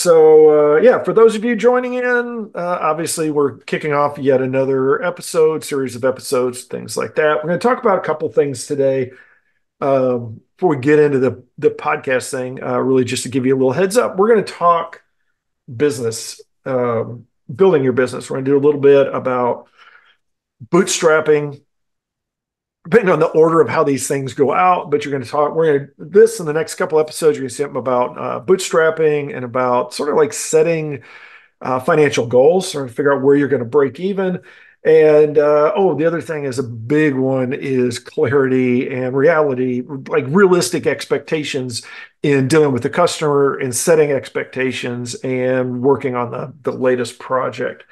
Yeah, for those of you joining in, obviously we're kicking off yet another series of episodes, things like that. We're going to talk about a couple things today before we get into the podcast thing. Really, just to give you a little heads up, we're going to talk business, building your business. We're going to do a little bit about bootstrapping, depending on the order of how these things go out. But we're going to this in the next couple episodes. You're going to see something about bootstrapping and about sort of like setting financial goals, or figure out where you're going to break even. And the other thing is a big one is clarity and reality, like realistic expectations in dealing with the customer and setting expectations and working on the latest project.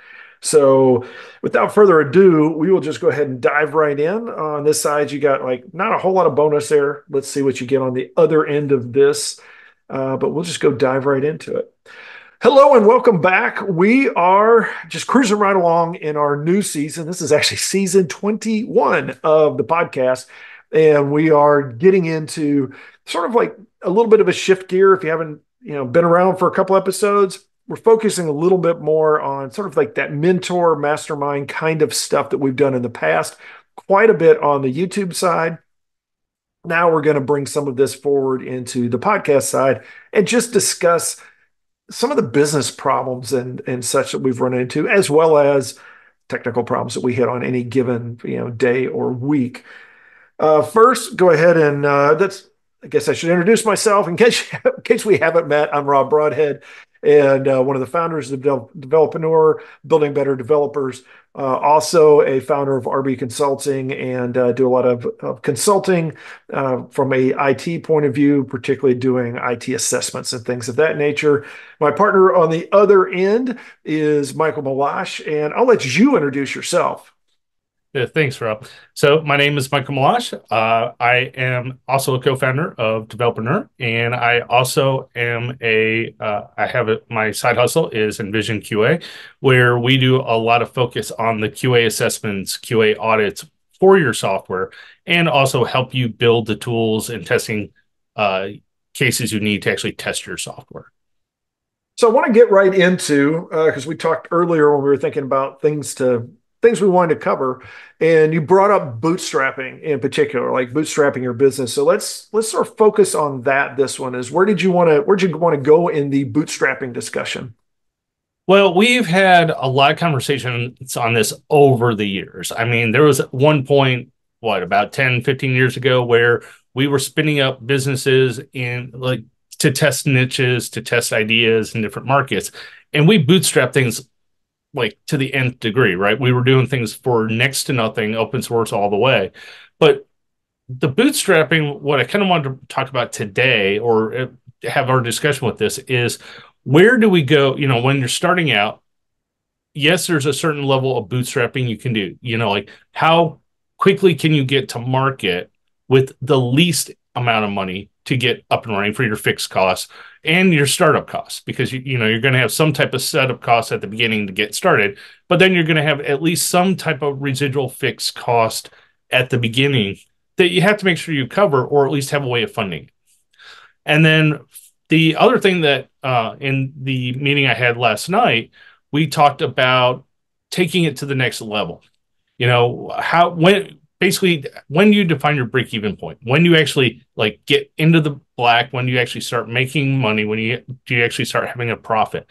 So without further ado, we will just go ahead and dive right in. On this side, you got like not a whole lot of bonus there. Let's see what you get on the other end of this. But we'll just go dive right into it. Hello and welcome back. We are just cruising right along in our new season. This is actually season 21 of the podcast, and we are getting into sort of like a little bit of a shift gear. If you haven't, been around for a couple episodes, we're focusing a little bit more on sort of like that mentor mastermind kind of stuff that we've done in the past, quite a bit on the YouTube side. Now we're going to bring some of this forward into the podcast side and just discuss some of the business problems and such that we've run into, as well as technical problems that we hit on any given day or week. First, go ahead and that's. I guess I should introduce myself in case we haven't met. I'm Rob Broadhead, and one of the founders of Developreneur, Building Better Developers. Also a founder of RB Consulting, and do a lot of consulting from a IT point of view, particularly doing IT assessments and things of that nature. My partner on the other end is Michael Meloche, and I'll let you introduce yourself. Yeah, thanks, Rob. So my name is Michael Meloche. I am also a co-founder of Developreneur, and I also am my side hustle is Envision QA, where we do a lot of focus on the QA assessments, QA audits for your software, and also help you build the tools and testing cases you need to actually test your software. So I want to get right into because we talked earlier when we were thinking about things we wanted to cover, and you brought up bootstrapping in particular, like bootstrapping your business. So let's sort of focus on that. This one is where'd you want to go in the bootstrapping discussion? Well, we've had a lot of conversations on this over the years. I mean, there was one point, about 10, 15 years ago, where we were spinning up businesses in like to test niches, to test ideas in different markets. And we bootstrap things like to the nth degree, right? We were doing things for next to nothing, open source all the way. But the bootstrapping, what I kind of wanted to talk about today, or have our discussion with this, is where do we go? When you're starting out, yes, there's a certain level of bootstrapping you can do. Like how quickly can you get to market with the least amount of money to get up and running for your fixed costs and your startup costs, because you're going to have some type of setup costs at the beginning to get started, but then you're going to have at least some type of residual fixed cost at the beginning that you have to make sure you cover, or at least have a way of funding. And then the other thing that in the meeting I had last night, we talked about taking it to the next level. When you define your break even point, when you actually like get into the black, when you actually start making money, do you actually start having a profit.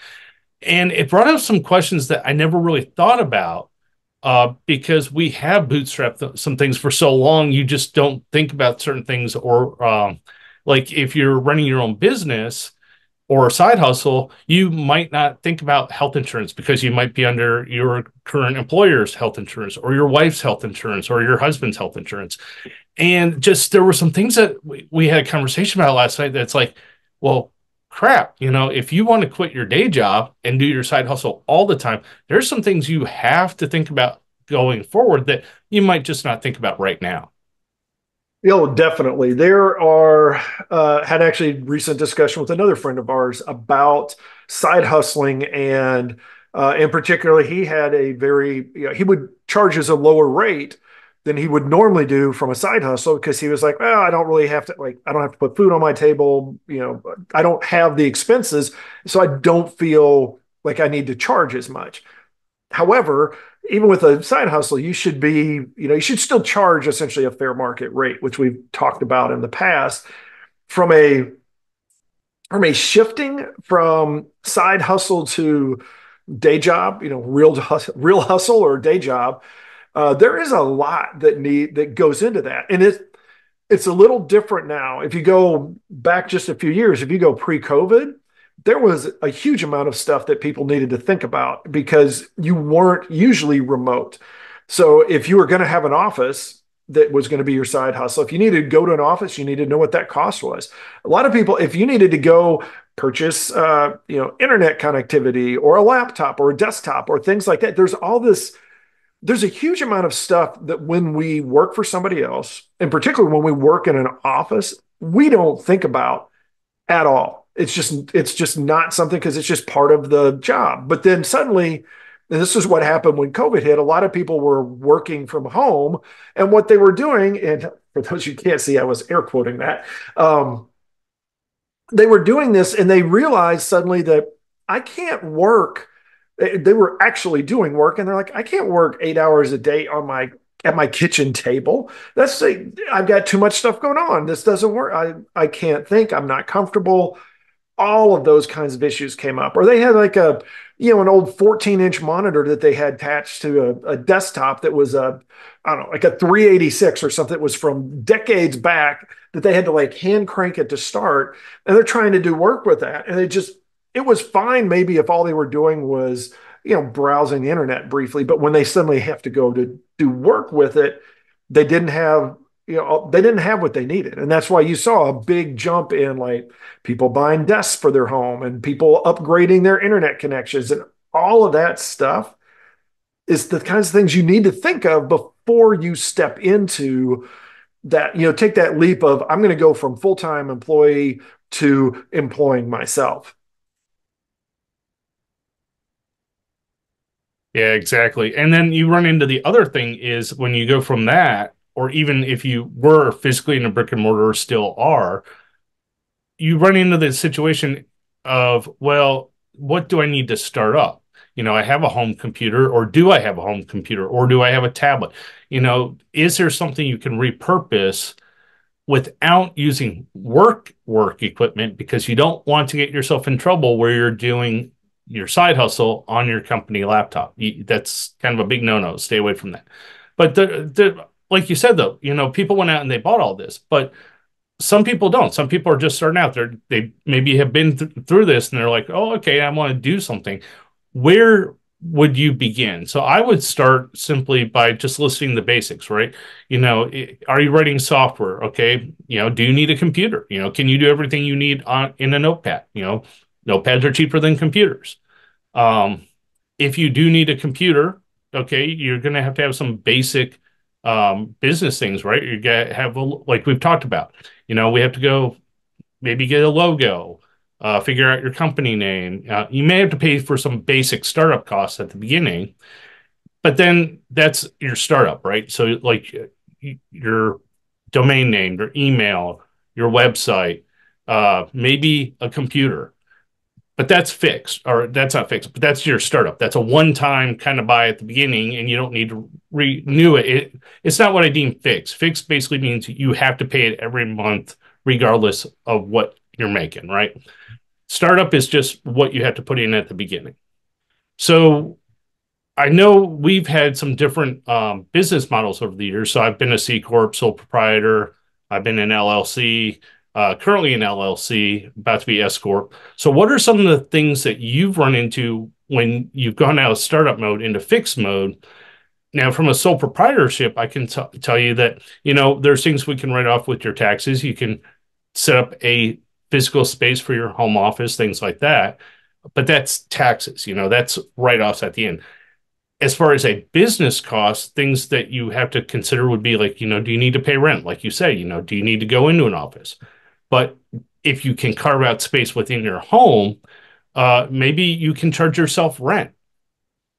And it brought up some questions that I never really thought about, because we have bootstrapped some things for so long, you just don't think about certain things. Or like if you're running your own business or a side hustle, you might not think about health insurance because you might be under your current employer's health insurance, or your wife's health insurance, or your husband's health insurance. And just there were some things that we had a conversation about last night that's like, well, crap, if you want to quit your day job and do your side hustle all the time, there's some things you have to think about going forward that you might just not think about right now. Definitely. There are had actually recent discussion with another friend of ours about side hustling, and in particular, he had he would charge us a lower rate than he would normally do from a side hustle because he was like, well, I don't really have to like I don't have to put food on my table, I don't have the expenses, so I don't feel like I need to charge as much. However, even with a side hustle, you should still charge essentially a fair market rate, which we've talked about in the past. From a shifting from side hustle to day job, real hustle or day job, there is a lot that goes into that, and it's a little different now. If you go back just a few years, if you go pre-COVID, there was a huge amount of stuff that people needed to think about because you weren't usually remote. So if you were going to have an office that was going to be your side hustle, if you needed to go to an office, you needed to know what that cost was. A lot of people, if you needed to go purchase, internet connectivity or a laptop or a desktop or things like that, there's a huge amount of stuff that when we work for somebody else, in particular when we work in an office, we don't think about at all. It's just not something because it's just part of the job. But then suddenly, and this is what happened when COVID hit, a lot of people were working from home, and what they were doing, and for those you can't see, I was air quoting that. They were doing this and they realized suddenly that I can't work. They were actually doing work and they're like, I can't work 8 hours a day at my kitchen table. I've got too much stuff going on. This doesn't work. I can't think. I'm not comfortable. All of those kinds of issues came up. Or they had like an old 14-inch monitor that they had attached to a desktop that was I don't know, like a 386 or something that was from decades back that they had to like hand crank it to start. And they're trying to do work with that. And it was fine maybe if all they were doing was, browsing the internet briefly. But when they suddenly have to go to do work with it, they didn't have, they didn't have what they needed. And that's why you saw a big jump in like people buying desks for their home and people upgrading their internet connections and all of that stuff is the kinds of things you need to think of before you step into that, take that leap of I'm going to go from full-time employee to employing myself. Yeah, exactly. And then you run into the other thing is when you go from that, or even if you were physically in a brick and mortar or still are, you run into the situation of, well, what do I need to start up? I have a home computer, or do I have a home computer, or do I have a tablet? Is there something you can repurpose without using work equipment because you don't want to get yourself in trouble where you're doing your side hustle on your company laptop. That's kind of a big no-no. Stay away from that. But like you said, though, people went out and they bought all this, but some people don't. Some people are just starting out. They maybe have been through this and they're like, oh, okay, I want to do something. Where would you begin? So I would start simply by just listing the basics, right? Are you writing software? Okay. Do you need a computer? Can you do everything you need in a notepad? Notepads are cheaper than computers. Um, if you do need a computer, okay, you're going to have some basic business things, right? You got to have, like we've talked about, we have to go maybe get a logo, figure out your company name. You may have to pay for some basic startup costs at the beginning, but then that's your startup, right? So, like your domain name, your email, your website, maybe a computer, but that's fixed, or that's not fixed, but that's your startup. That's a one-time kind of buy at the beginning, and you don't need to renew it. It's not what I deem fixed. Fixed basically means you have to pay it every month, regardless of what you're making, right? Startup is just what you have to put in at the beginning. So I know we've had some different business models over the years. So I've been a C Corp, sole proprietor. I've been an LLC, currently an LLC, about to be S Corp. So what are some of the things that you've run into when you've gone out of startup mode into fixed mode? Now, from a sole proprietorship, I can tell you that, there's things we can write off with your taxes. You can set up a physical space for your home office, things like that. But that's taxes, that's write-offs at the end. As far as a business cost, things that you have to consider would be like, do you need to pay rent? Like you say, do you need to go into an office? But if you can carve out space within your home, maybe you can charge yourself rent.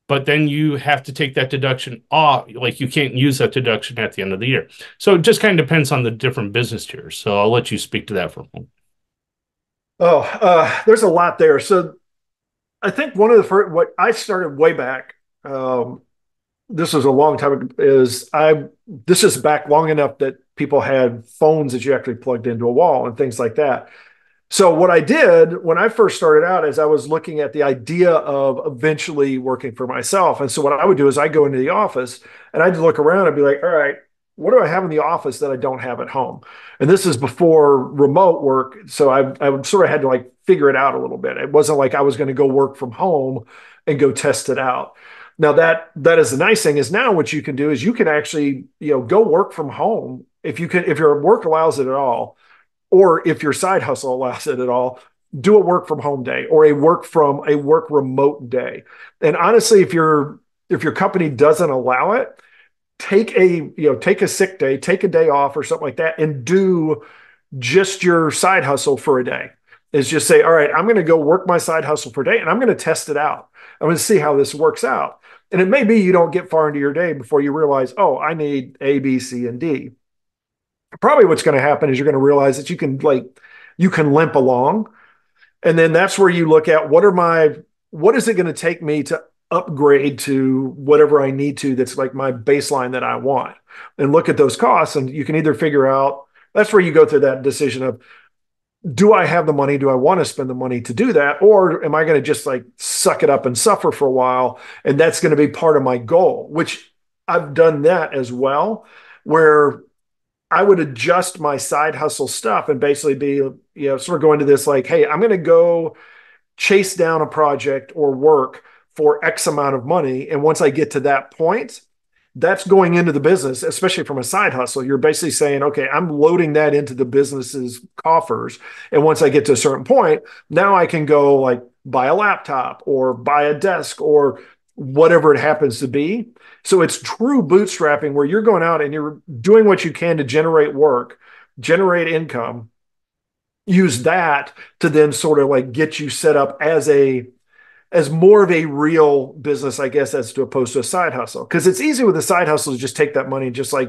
but then you have to take that deduction off. Like you can't use that deduction at the end of the year. So it just kind of depends on the different business tiers. So I'll let you speak to that for a moment. Oh, there's a lot there. So I think one of the first, what I started way back, um, this was a long time ago, this is back long enough that people had phones that you actually plugged into a wall and things like that. So what I did when I first started out is I was looking at the idea of eventually working for myself. And so what I would do is I go into the office and I'd look around and be like, all right, what do I have in the office that I don't have at home? And this is before remote work. So I sort of had to like figure it out a little bit. It wasn't like I was going to go work from home and go test it out. Now that is the nice thing is now what you can do is you can actually, go work from home if your work allows it at all or if your side hustle allows it at all, do a work from home day or a work remote day. And honestly, if your company doesn't allow it, take a sick day, take a day off or something like that, and do just your side hustle for a day. Is just say, all right, I'm going to go work my side hustle for a day, and I'm going to test it out. I'm going to see how this works out. And it may be you don't get far into your day before you realize, oh, I need A, B, C, and D. Probably what's going to happen is you're going to realize that you can limp along, and then that's where you look at what is it going to take me to upgrade to whatever I need to that's like my baseline that I want, and look at those costs, and you can either figure out that's where you go through that decision of do I have the money? Do I want to spend the money to do that? Or am I going to just like suck it up and suffer for a while? And that's going to be part of my goal, which I've done that as well, where I would adjust my side hustle stuff and basically be, sort of going to this like, hey, I'm going to go chase down a project or work for X amount of money. And once I get to that point, that's going into the business, especially from a side hustle. You're basically saying, okay, I'm loading that into the business's coffers. And once I get to a certain point, now I can go like buy a laptop or buy a desk or whatever it happens to be. So it's true bootstrapping where you're going out and you're doing what you can to generate work, generate income, use that to then sort of like get you set up as more of a real business, I guess, as to opposed to a side hustle. Because it's easy with a side hustle to just take that money and just like,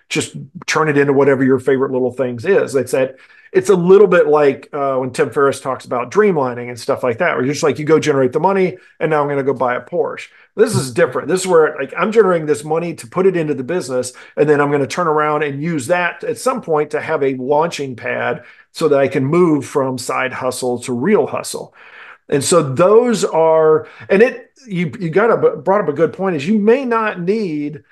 just turn it into whatever your favorite little things is. It's a little bit like when Tim Ferriss talks about dreamlining and stuff like that, where you're just like, you go generate the money and now I'm going to go buy a Porsche. This is different. This is where like I'm generating this money to put it into the business, and then I'm going to turn around and use that at some point to have a launching pad so that I can move from side hustle to real hustle. And so those are, and you brought up a good point is you may not need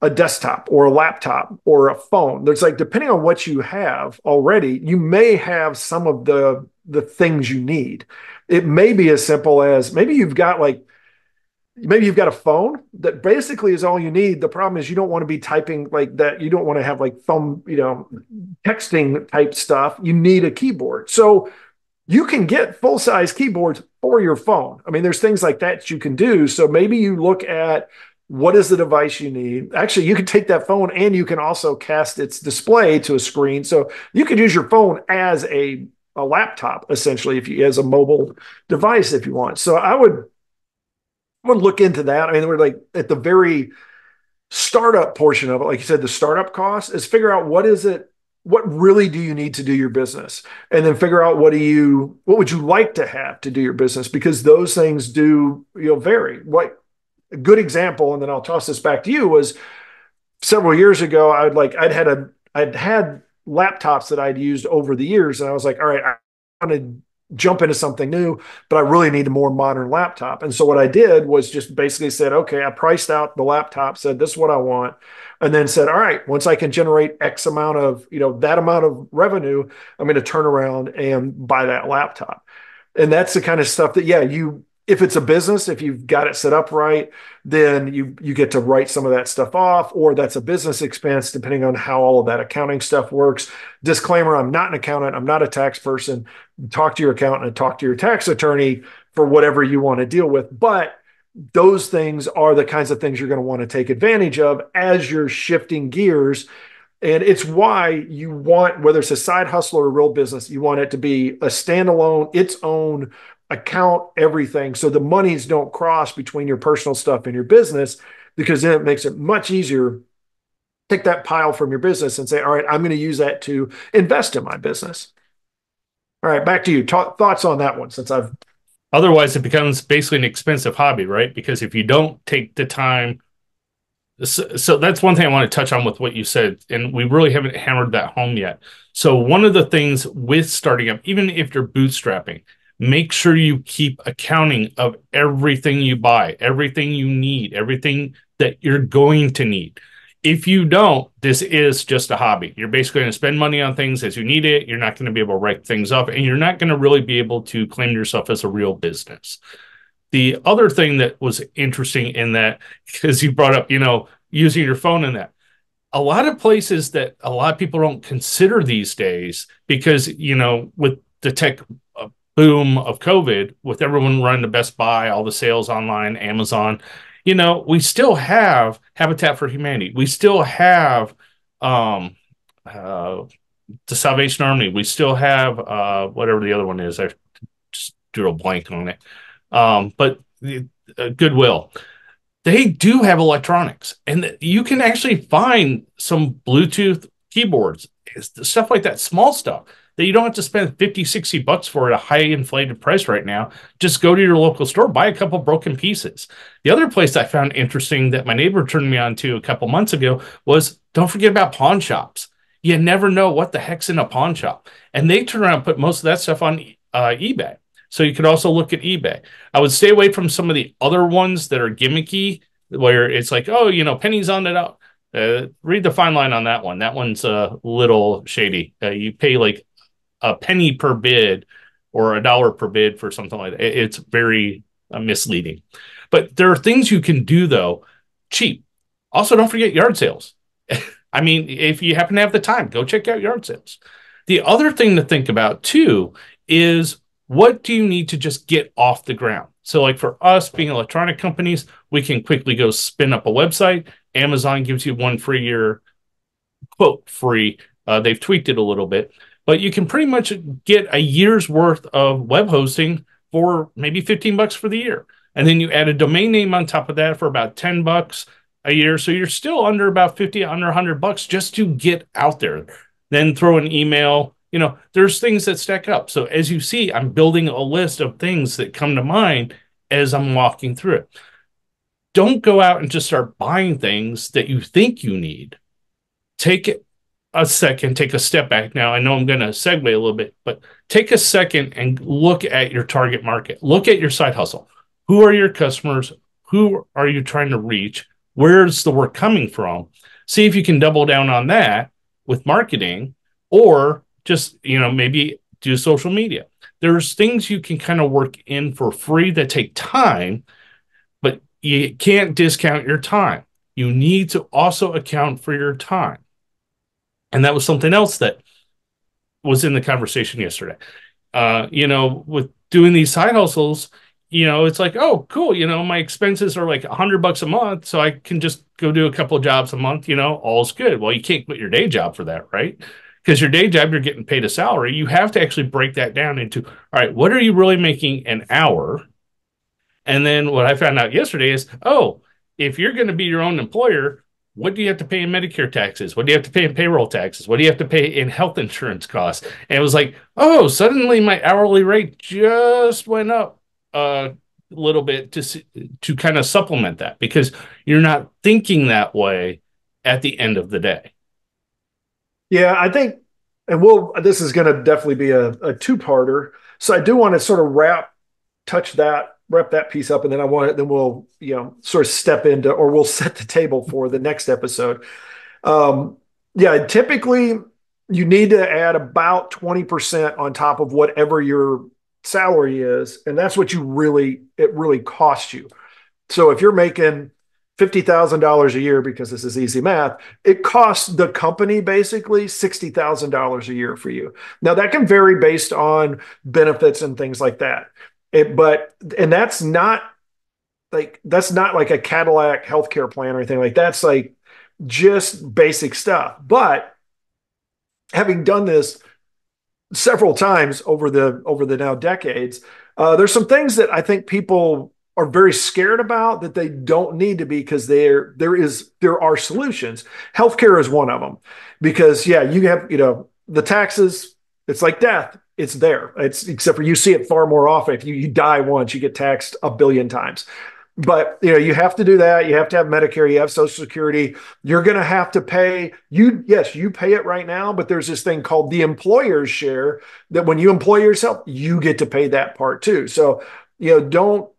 a desktop or a laptop or a phone. There's like, depending on what you have already, you may have some of the things you need. It may be as simple as maybe you've got a phone that basically is all you need. The problem is you don't want to be typing like that. You don't want to have like thumb, texting type stuff. You need a keyboard. So you can get full size keyboards for your phone. I mean, there's things like that you can do. So maybe you look at what is the device you need. Actually, you can take that phone and you can also cast its display to a screen. So you could use your phone as a laptop, essentially, as a mobile device if you want. So I would look into that. I mean, we're like at the very startup portion of it, like you said, the startup cost is figure out what really do you need to do your business, and then figure out what would you like to have to do your business, because those things do vary. What a good example, and then I'll toss this back to you, was several years ago. I'd had laptops that I'd used over the years, and I was like, all right, I want to jump into something new, but I really need a more modern laptop. And so what I did was just basically said, okay, I priced out the laptop, said this is what I want, and then said, all right, once I can generate X amount of, that amount of revenue, I'm going to turn around and buy that laptop. And that's the kind of stuff that, yeah, if it's a business, if you've got it set up right, then you get to write some of that stuff off, or that's a business expense, depending on how all of that accounting stuff works. Disclaimer, I'm not an accountant. I'm not a tax person. Talk to your accountant and talk to your tax attorney for whatever you want to deal with. But those things are the kinds of things you're going to want to take advantage of as you're shifting gears. And it's why you want, whether it's a side hustle or a real business, you want it to be a standalone, its own account everything so the monies don't cross between your personal stuff and your business, because then it makes it much easier. Take that pile from your business and say, all right, I'm going to use that to invest in my business. All right, back to you. Thoughts on that one, since I've. Otherwise, it becomes basically an expensive hobby, right? Because if you don't take the time, so that's one thing I want to touch on with what you said, and we really haven't hammered that home yet. So one of the things with starting up, even if you're bootstrapping, make sure you keep accounting of everything you buy, everything you need, everything that you're going to need. If you don't, this is just a hobby. You're basically going to spend money on things as you need it. You're not going to be able to write things up, and you're not going to really be able to claim yourself as a real business. The other thing that was interesting in that, because you brought up, using your phone in that, a lot of places that a lot of people don't consider these days, because, with the tech boom of COVID, with everyone running to Best Buy, all the sales online, Amazon, we still have Habitat for Humanity. We still have um, uh, the Salvation Army. We still have whatever the other one is. I just drew a blank on it. But Goodwill, they do have electronics, and you can actually find some Bluetooth keyboards, stuff like that, small stuff that you don't have to spend 50, $60 for at a high inflated price right now. Just go to your local store, buy a couple broken pieces. The other place I found interesting that my neighbor turned me on to a couple months ago was, don't forget about pawn shops. You never know what the heck's in a pawn shop. And they turn around and put most of that stuff on eBay. So you could also look at eBay. I would stay away from some of the other ones that are gimmicky, where it's like, oh, pennies on it out. Read the fine line on that one. That one's a little shady. You pay like a penny per bid or $1 per bid for something like that. It's very misleading. But there are things you can do, though, cheap. Also, don't forget yard sales. I mean, if you happen to have the time, go check out yard sales. The other thing to think about, too, is what do you need to just get off the ground? So, like for us being electronic companies, we can quickly go spin up a website. Amazon gives you one free year, quote, free. They've tweaked it a little bit, but you can pretty much get a year's worth of web hosting for maybe $15 for the year. And then you add a domain name on top of that for about $10 a year. So you're still under about 50, under $100 just to get out there. Then throw an email. There's things that stack up. So as you see, I'm building a list of things that come to mind as I'm walking through it. Don't go out and just start buying things that you think you need. Take a second, take a step back. Now, I know I'm going to segue a little bit, but take a second and look at your target market. Look at your side hustle. Who are your customers? Who are you trying to reach? Where's the work coming from? See if you can double down on that with marketing, or just, maybe do social media. There's things you can kind of work in for free that take time, but you can't discount your time. You need to also account for your time. And that was something else that was in the conversation yesterday. With doing these side hustles, it's like, oh, cool. My expenses are like $100 a month, so I can just go do a couple of jobs a month. All's good. Well, you can't quit your day job for that, right? Because your day job, you're getting paid a salary. You have to actually break that down into, all right, what are you really making an hour? And then what I found out yesterday is, oh, if you're going to be your own employer, what do you have to pay in Medicare taxes? What do you have to pay in payroll taxes? What do you have to pay in health insurance costs? And it was like, oh, suddenly my hourly rate just went up a little bit to kind of supplement that, because you're not thinking that way at the end of the day. Yeah, I think, and this is going to definitely be a two-parter. So I do want to sort of wrap that piece up, and then then we'll, sort of step into, or we'll set the table for the next episode. Um, yeah, typically you need to add about 20% on top of whatever your salary is, and that's what it really costs you. So if you're making $50,000 a year, because this is easy math, it costs the company basically $60,000 a year for you. Now that can vary based on benefits and things like that. And that's not like a Cadillac healthcare plan or anything like that. That's like just basic stuff. But having done this several times over the now decades, There's some things that I think people are very scared about that they don't need to be because there are solutions. Healthcare is one of them because yeah, you have the taxes. It's like death. It's there. It's except for you see it far more often. If you die once, you get taxed a billion times. But you have to do that. You have to have Medicare. You have Social Security. You're going to have to pay. Yes, you pay it right now, but there's this thing called the employer's share that when you employ yourself, you get to pay that part too. So don't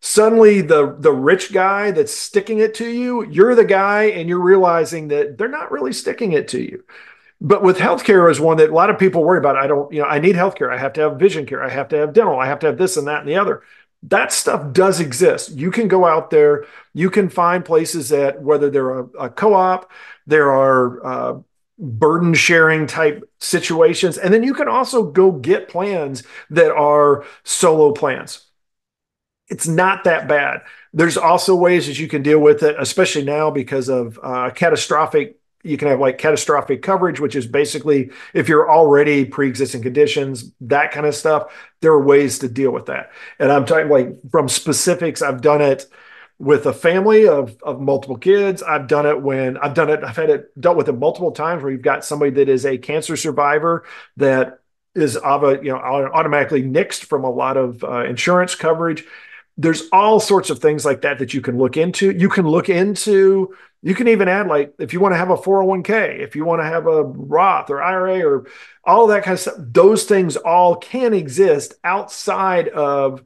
suddenly the rich guy that's sticking it to you, you're the guy, and you're realizing that they're not really sticking it to you. But with healthcare is one that a lot of people worry about. I don't, I need healthcare. I have to have vision care. I have to have dental. I have to have this and that and the other. That stuff does exist. You can go out there. You can find places that whether they're a co-op, there are burden sharing type situations, and then you can also go get plans that are solo plans. It's not that bad. There's also ways that you can deal with it, especially now because of catastrophic. You can have like catastrophic coverage, which is basically if you're already pre-existing conditions, that kind of stuff. There are ways to deal with that. And I'm talking like from specifics. I've done it with a family of multiple kids. I've had it dealt with it multiple times where you've got somebody that is a cancer survivor that is automatically nixed from a lot of insurance coverage. There's all sorts of things like that that you can look into. You can even add like if you want to have a 401k, if you want to have a Roth or IRA or all that kind of stuff, those things all can exist outside of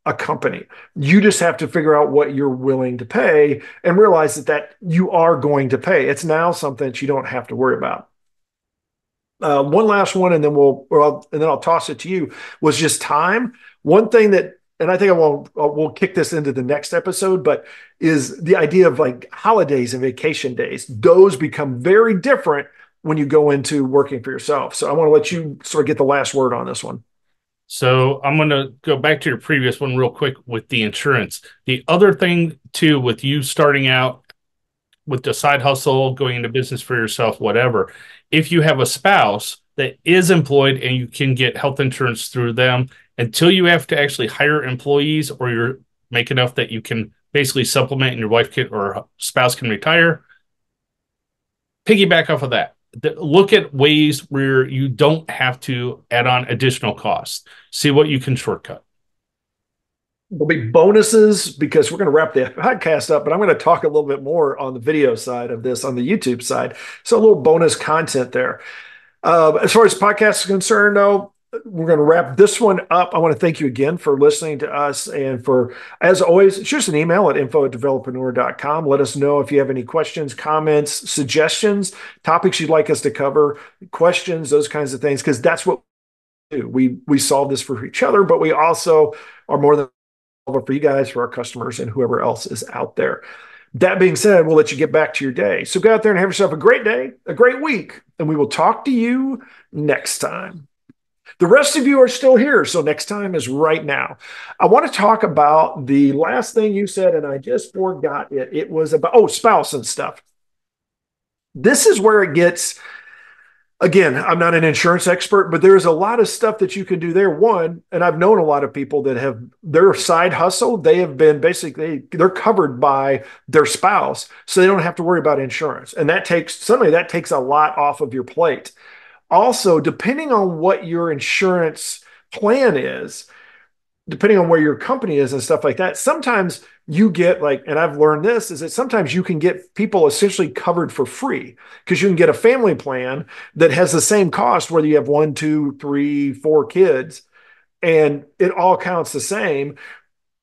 a company. You just have to figure out what you're willing to pay and realize that you are going to pay. It's now something that you don't have to worry about. One last one, and then I'll toss it to you. Was just time. One thing that, and I think we'll kick this into the next episode, but is the idea of like holidays and vacation days. Those become very different when you go into working for yourself. So I want to let you sort of get the last word on this one. So I'm going to go back to your previous one real quick with the insurance. The other thing too, with you starting out with the side hustle, going into business for yourself, whatever, if you have a spouse that is employed and you can get health insurance through them until you have to actually hire employees or you're make enough that you can basically supplement and your wife can or spouse can retire, piggyback off of that. Look at ways where you don't have to add on additional costs. See what you can shortcut. There'll be bonuses because we're going to wrap the podcast up, but I'm going to talk a little bit more on the video side of this on the YouTube side. So a little bonus content there. As far as podcasts are concerned, though, we're going to wrap this one up. I want to thank you again for listening to us. And as always, shoot us an email at info@developerpreneur.com. Let us know if you have any questions, comments, suggestions, topics you'd like us to cover, questions, those kinds of things, because that's what we do. We solve this for each other, but we also are more than for you guys, for our customers, and whoever else is out there. That being said, we'll let you get back to your day. So go out there and have yourself a great day, a great week, and we will talk to you next time. The rest of you are still here, so next time is right now. I want to talk about the last thing you said, and I just forgot it. It was about, spouse and stuff. This is where it gets, again, I'm not an insurance expert, but there's a lot of stuff that you can do there. One, and I've known a lot of people that have their side hustle, they have been basically, they're covered by their spouse, so they don't have to worry about insurance. And that takes a lot off of your plate. Also, depending on what your insurance plan is, depending on where your company is and stuff like that, sometimes you get like, and I've learned this, is that sometimes you can get people essentially covered for free because you can get a family plan that has the same cost whether you have one, two, three, four kids, and it all counts the same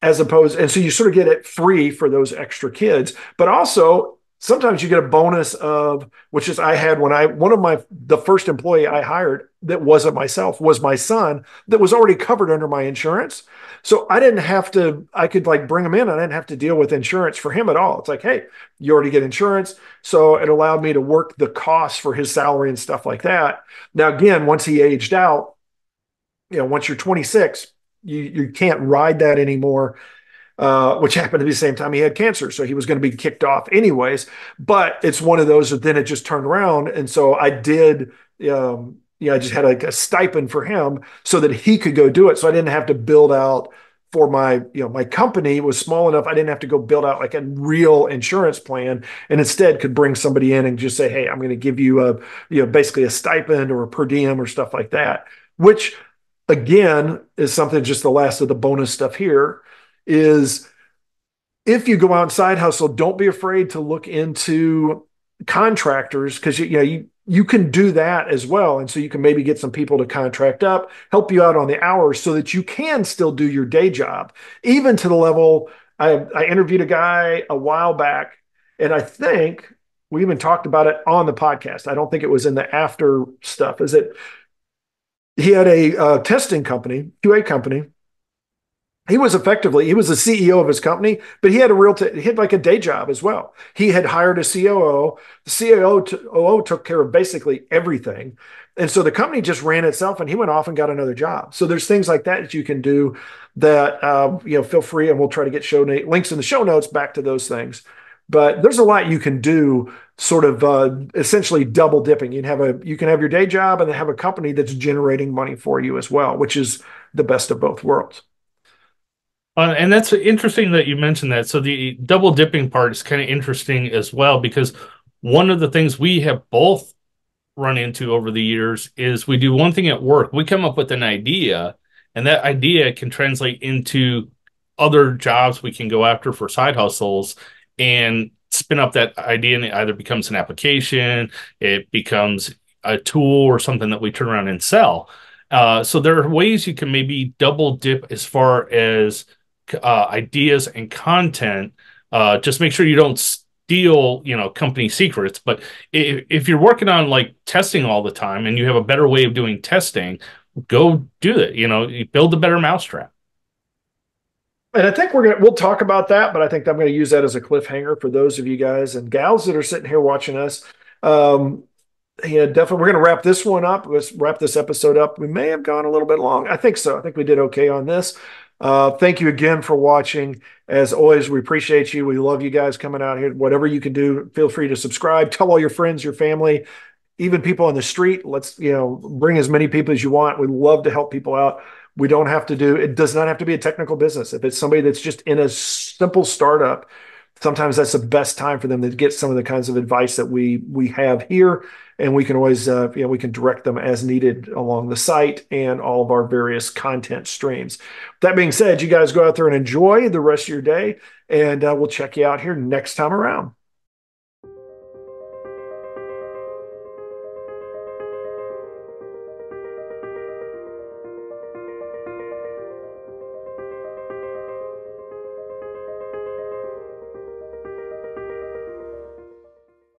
and so you sort of get it free for those extra kids. But also, sometimes you get a bonus of, which is I had when the first employee I hired that wasn't myself was my son that was already covered under my insurance. So I could like bring him in. I didn't have to deal with insurance for him at all. It's like, hey, you already get insurance. So it allowed me to work the costs for his salary and stuff like that. Now, again, once he aged out, once you're 26, you can't ride that anymore. Which happened to be the same time he had cancer. So he was going to be kicked off anyways. But it's one of those that then it just turned around. And so I did, I just had like a stipend for him so that he could go do it. So I didn't have to build out for my company was small enough. I didn't have to go build out like a real insurance plan, and instead could bring somebody in and just say, hey, I'm going to give you basically a stipend or a per diem or stuff like that, which again is something, just the last of the bonus stuff here is, if you go out side hustle, don't be afraid to look into contractors, because you can do that as well. And so you can maybe get some people to contract up, help you out on the hours so that you can still do your day job, even to the level. I interviewed a guy a while back, and I think we even talked about it on the podcast. I don't think it was in the after stuff. Is it he had a testing company, QA company. He was the CEO of his company, but he had he had like a day job as well. He had hired a COO. The COO took care of basically everything. And so the company just ran itself, and he went off and got another job. So there's things like that you can do that, feel free, and we'll try to get links in the show notes back to those things. But there's a lot you can do, sort of essentially double dipping. You can have your day job and then have a company that's generating money for you as well, which is the best of both worlds. And that's interesting that you mentioned that. So the double dipping part is kind of interesting as well, because one of the things we have both run into over the years is we do one thing at work. We come up with an idea, and that idea can translate into other jobs we can go after for side hustles and spin up that idea, and it either becomes an application, it becomes a tool or something that we turn around and sell. So there are ways you can maybe double dip as far as ideas and content. Just make sure you don't steal, company secrets. But if you're working on like testing all the time and you have a better way of doing testing, go do it. You build a better mousetrap. And I think we'll talk about that, but I think I'm going to use that as a cliffhanger for those of you guys and gals that are sitting here watching us. Um, definitely. We're going to wrap this one up. Let's wrap this episode up. We may have gone a little bit long. I think so. I think we did okay on this. Thank you again for watching. As always, we appreciate you. We love you guys coming out here. Whatever you can do, feel free to subscribe. Tell all your friends, your family, even people on the street. Let's, bring as many people as you want. We love to help people out. We don't have to do, it does not have to be a technical business. If it's somebody that's just in a simple startup, sometimes that's the best time for them to get some of the kinds of advice that we have here. And we can always, we can direct them as needed along the site and all of our various content streams. That being said, you guys go out there and enjoy the rest of your day, and we'll check you out here next time around.